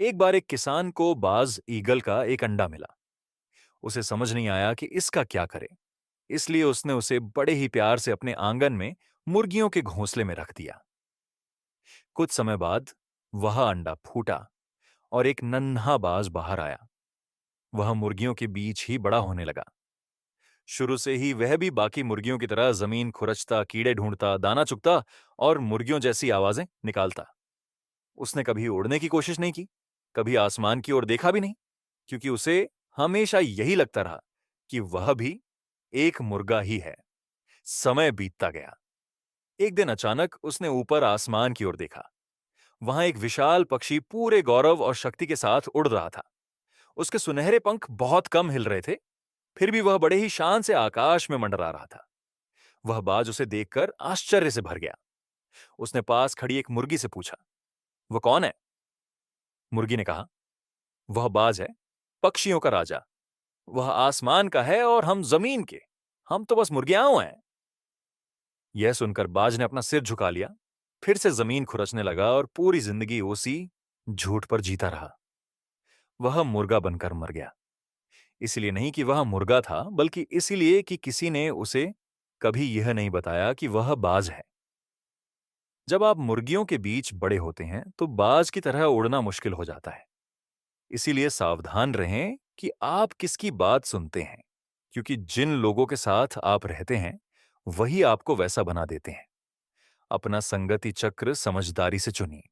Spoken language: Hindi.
एक बार एक किसान को बाज ईगल का एक अंडा मिला। उसे समझ नहीं आया कि इसका क्या करे, इसलिए उसने उसे बड़े ही प्यार से अपने आंगन में मुर्गियों के घोंसले में रख दिया। कुछ समय बाद वह अंडा फूटा और एक नन्हा बाज बाहर आया। वह मुर्गियों के बीच ही बड़ा होने लगा। शुरू से ही वह भी बाकी मुर्गियों की तरह जमीन खुरचता, कीड़े ढूंढता, दाना चुगता और मुर्गियों जैसी आवाजें निकालता। उसने कभी उड़ने की कोशिश नहीं की, कभी आसमान की ओर देखा भी नहीं, क्योंकि उसे हमेशा यही लगता रहा कि वह भी एक मुर्गा ही है। समय बीतता गया। एक दिन अचानक उसने ऊपर आसमान की ओर देखा। वहां एक विशाल पक्षी पूरे गौरव और शक्ति के साथ उड़ रहा था। उसके सुनहरे पंख बहुत कम हिल रहे थे, फिर भी वह बड़े ही शान से आकाश में मंडरा रहा था। वह बाज उसे देखकर आश्चर्य से भर गया। उसने पास खड़ी एक मुर्गी से पूछा, "वह कौन है?" मुर्गी ने कहा, "वह बाज है, पक्षियों का राजा। वह आसमान का है और हम जमीन के। हम तो बस मुर्गियां हैं।" यह सुनकर बाज ने अपना सिर झुका लिया, फिर से जमीन खुरचने लगा और पूरी जिंदगी उसी झूठ पर जीता रहा। वह मुर्गा बनकर मर गया। इसलिए नहीं कि वह मुर्गा था, बल्कि इसीलिए कि किसी ने उसे कभी यह नहीं बताया कि वह बाज है। जब आप मुर्गियों के बीच बड़े होते हैं तो बाज की तरह उड़ना मुश्किल हो जाता है। इसीलिए सावधान रहें कि आप किसकी बात सुनते हैं, क्योंकि जिन लोगों के साथ आप रहते हैं वही आपको वैसा बना देते हैं। अपना संगति चक्र समझदारी से चुनिए।